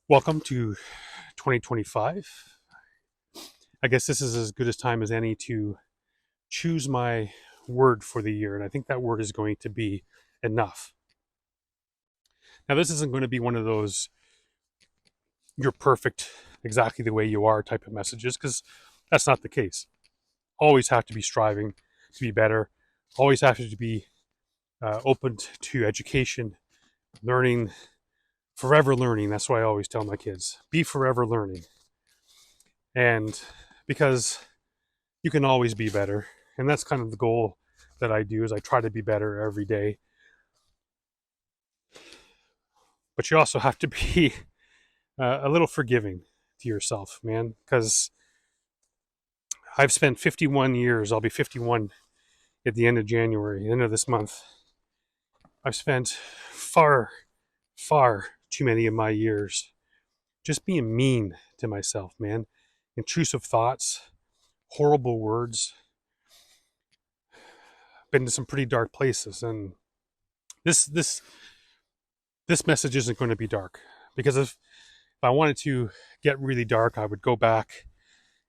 Welcome to 2025. I guess this is as good a time as any to choose my word for the year, and I think that word is going to be enough. Now, this isn't going to be one of those you're perfect exactly the way you are type of messages, because that's not the case. Always have to be striving to be better, always have to be open to education, learning, forever learning. That's what I always tell my kids, be forever learning. And because you can always be better, and that's kind of the goal that I do, is I try to be better every day. But you also have to be a little forgiving to yourself, man, because I've spent 51 years, I'll be 51 at the end of January, end of this month. I've spent far, far too many of my years just being mean to myself, man. Intrusive thoughts, horrible words. Been to some pretty dark places, and this this this message isn't going to be dark, because if I wanted to get really dark, I would go back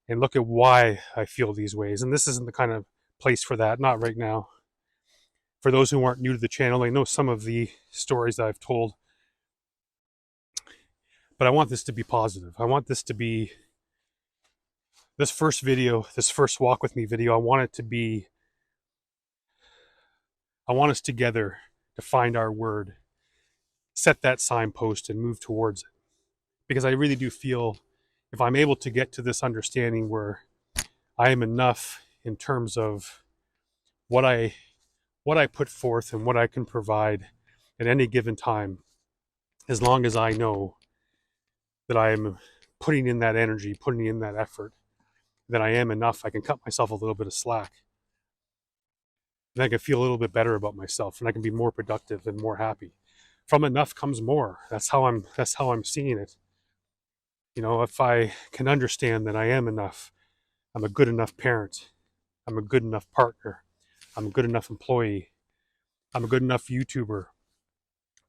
and look at why I feel these ways. And this isn't the kind of place for that, not right now. For those who aren't new to the channel, they know some of the stories that I've told, but I want this to be positive. I want this to be this first video, this first walk with me video. I want it to be, I want us together to find our word, set that signpost, and move towards it. Because I really do feel if I'm able to get to this understanding where I am enough in terms of what I put forth and what I can provide at any given time, as long as I know that I am putting in that energy, putting in that effort, that I am enough, I can cut myself a little bit of slack. And I can feel a little bit better about myself, and I can be more productive and more happy. From enough comes more. That's how I'm seeing it. You know, if I can understand that I am enough, I'm a good enough parent, I'm a good enough partner, I'm a good enough employee, I'm a good enough YouTuber,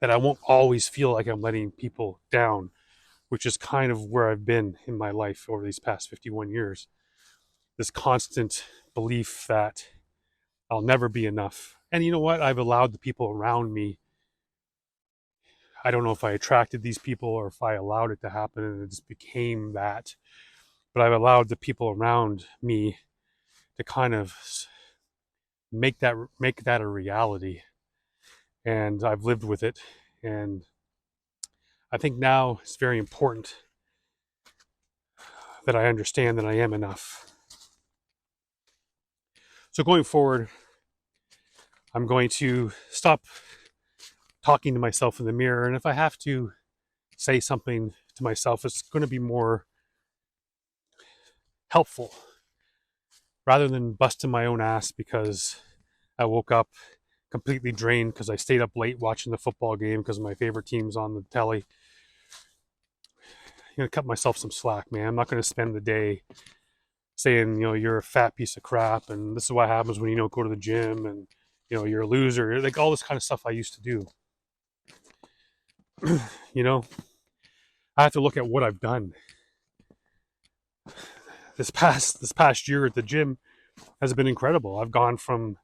that I won't always feel like I'm letting people down, which is kind of where I've been in my life over these past 51 years. This constant belief that I'll never be enough. And you know what? I've allowed the people around me, I don't know if I attracted these people or if I allowed it to happen and it just became that, but I've allowed the people around me to kind of make that a reality, and I've lived with it. And I think now it's very important that I understand that I am enough. So going forward, I'm going to stop talking to myself in the mirror, and if I have to say something to myself, it's going to be more helpful rather than busting my own ass because I woke up completely drained because I stayed up late watching the football game because my favorite team's on the telly. I'm going to cut myself some slack, man. I'm not going to spend the day saying, you're a fat piece of crap and this is what happens when you don't go to the gym, and, you're a loser. Like all this kind of stuff I used to do. you know, I have to look at what I've done. This past year at the gym has been incredible. I've gone from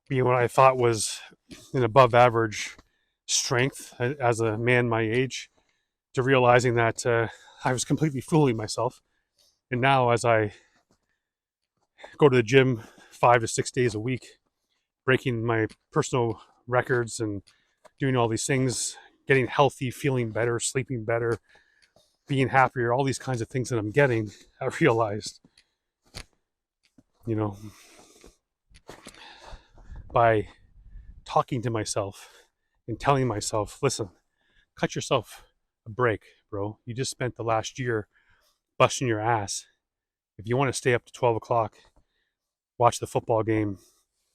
being what I thought was an above average strength as a man my age to realizing that I was completely fooling myself. And now, as I go to the gym 5 to 6 days a week, breaking my personal records and doing all these things, getting healthy, feeling better, sleeping better, being happier, all these kinds of things that I'm getting, I realized, you know, by talking to myself and telling myself, listen, cut yourself a break, bro. You just spent the last year busting your ass. If you want to stay up to 12 o'clock, watch the football game,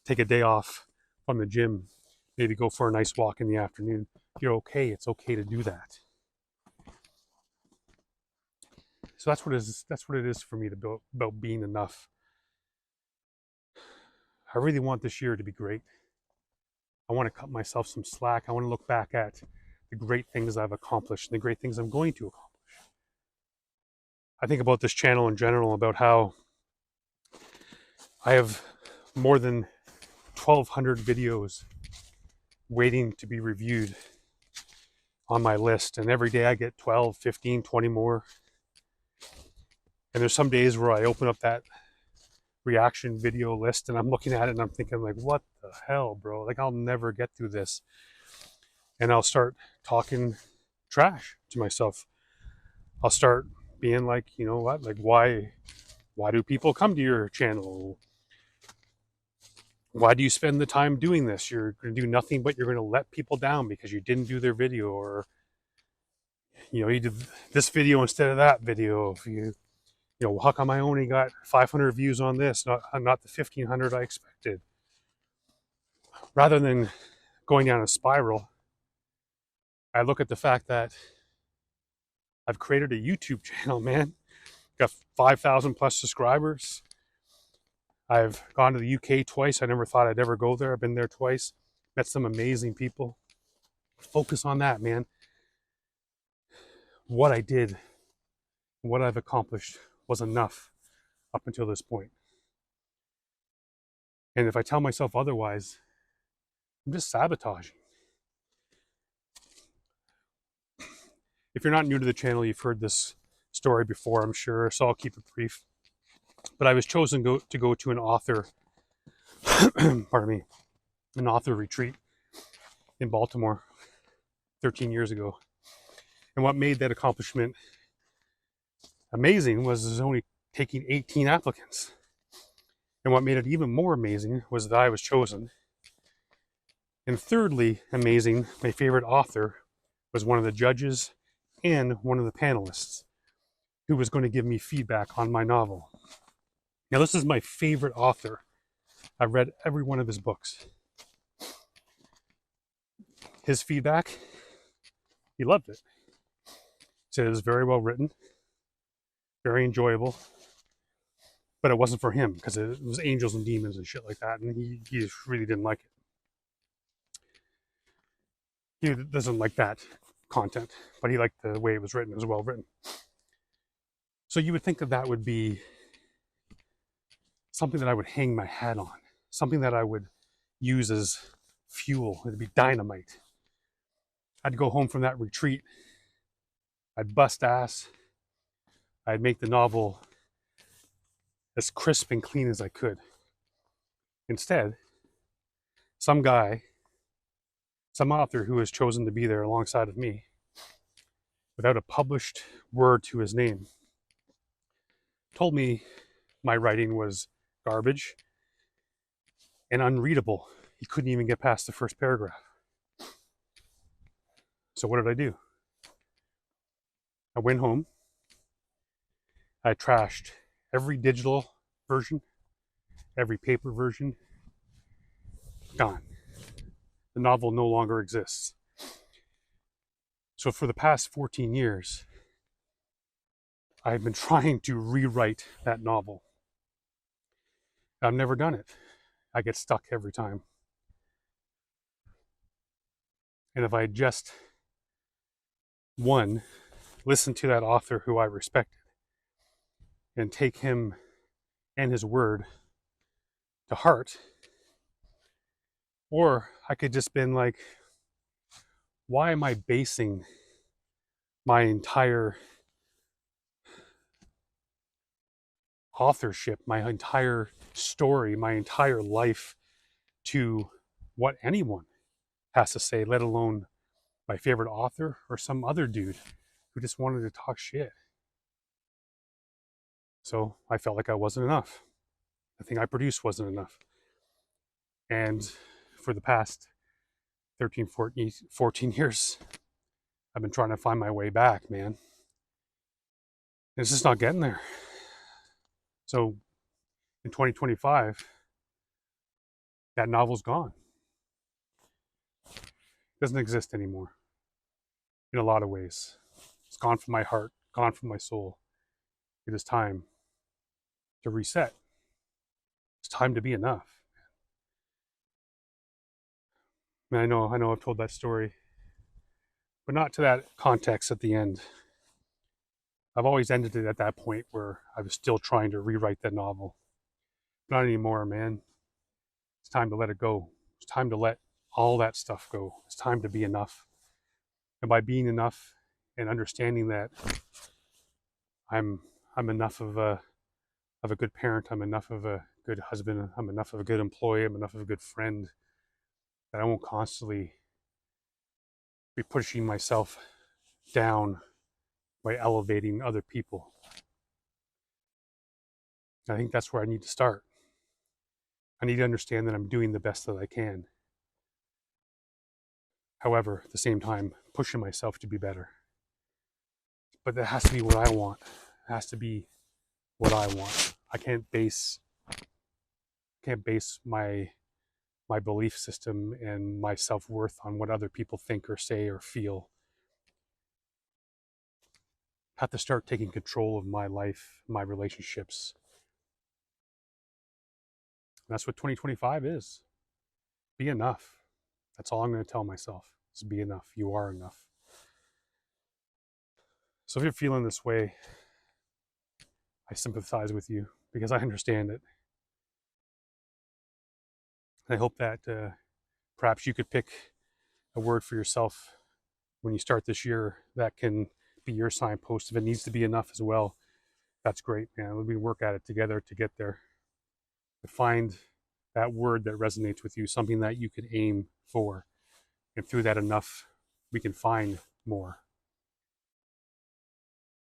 take a day off from the gym, maybe go for a nice walk in the afternoon, you're okay. It's okay to do that. So that's what it is for me to build about being enough. I really want this year to be great. I want to cut myself some slack. I want to look back at the great things I've accomplished and the great things I'm going to accomplish. I think about this channel in general, about how I have more than 1,200 videos waiting to be reviewed on my list, and every day I get 12, 15, 20 more. And there's some days where I open up that reaction video list and I'm looking at it and I'm thinking, like, what the hell, bro? Like, I'll never get through this. And I'll start talking trash to myself. I'll start being like, you know what, like, why do people come to your channel? Why do you spend the time doing this? You're going to do nothing, but you're going to let people down because you didn't do their video, or, you know, you did this video instead of that video. If you know, how come I only got 500 views on this, not the 1,500 I expected? Rather than going down a spiral, I look at the fact that I've created a YouTube channel, man. Got 5,000 plus subscribers. I've gone to the UK twice. I never thought I'd ever go there. I've been there twice. Met some amazing people. Focus on that, man. What I did, what I've accomplished was enough up until this point. And if I tell myself otherwise, I'm just sabotaging. If you're not new to the channel, you've heard this story before, I'm sure, so I'll keep it brief. But I was chosen to go to an author, pardon me, an author retreat in Baltimore 13 years ago. And what made that accomplishment amazing was only taking 18 applicants. And what made it even more amazing was that I was chosen. And thirdly, amazing, my favorite author was one of the judges and one of the panelists who was going to give me feedback on my novel. Now, this is my favorite author. I've read every one of his books. His feedback, he loved it. He said it was very well written, very enjoyable, but it wasn't for him because it was angels and demons and shit like that, and he just really didn't like it. He doesn't like that content, but he liked the way it was written. It was well written. So you would think that that would be something that I would hang my hat on, something that I would use as fuel. It'd be dynamite. I'd go home from that retreat, I'd bust ass, I'd make the novel as crisp and clean as I could. Instead, some guy, some author who has chosen to be there alongside of me, without a published word to his name, told me my writing was garbage and unreadable. He couldn't even get past the first paragraph. So what did I do? I went home. I trashed every digital version, every paper version. Gone. The novel no longer exists. So for the past 14 years, I've been trying to rewrite that novel. I've never done it. I get stuck every time. And if I just, one, listen to that author who I respected and take him and his word to heart, or I could just been like, why am I basing my entire authorship, my entire story, my entire life to what anyone has to say, let alone my favorite author or some other dude who just wanted to talk shit? So I felt like I wasn't enough. The thing I produced wasn't enough. And for the past 13, 14 years, I've been trying to find my way back, man. It's just not getting there. So in 2025, that novel's gone. It doesn't exist anymore in a lot of ways. It's gone from my heart, gone from my soul. It is time to reset. It's time to be enough. Man, I know I've told that story but not to that context at the end. I've always ended it at that point where I was still trying to rewrite that novel. Not anymore, man. It's time to let it go. It's time to let all that stuff go. It's time to be enough. And by being enough and understanding that I'm I'm enough of a good parent, I'm enough of a good husband, I'm enough of a good employee, I'm enough of a good friend, that I won't constantly be pushing myself down by elevating other people. I think that's where I need to start. I need to understand that I'm doing the best that I can. However, at the same time, pushing myself to be better. But that has to be what I want. It has to be what I want. I can't base my belief system and my self-worth on what other people think or say or feel. I have to start taking control of my life, my relationships. And that's what 2025 is. Be enough. That's all I'm going to tell myself is be enough. You are enough. So if you're feeling this way, I sympathize with you because I understand it. I hope that perhaps you could pick a word for yourself when you start this year that can be your signpost. If it needs to be enough as well, that's great, man. We work at it together to get there. To find that word that resonates with you, something that you can aim for. And through that enough, we can find more.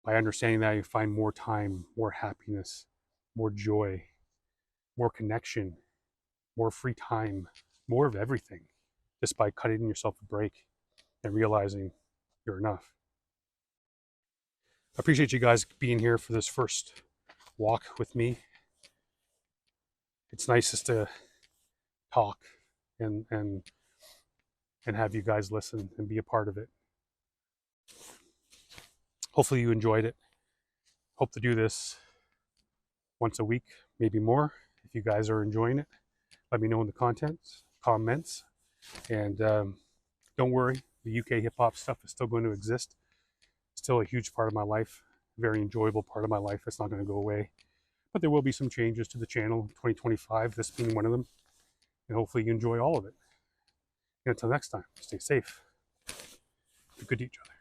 By understanding that, you find more time, more happiness, more joy, more connection, more free time, more of everything, just by cutting yourself a break and realizing you're enough. I appreciate you guys being here for this first walk with me. It's nice just to talk and and and have you guys listen and be a part of it. Hopefully you enjoyed it. Hope to do this once a week, maybe more. If you guys are enjoying it, let me know in the comments. And don't worry, the UK hip hop stuff is still going to exist. Still a huge part of my life, very enjoyable part of my life. It's not going to go away. But there will be some changes to the channel in 2025, this being one of them. And hopefully you enjoy all of it. And until next time, stay safe. Be good to each other.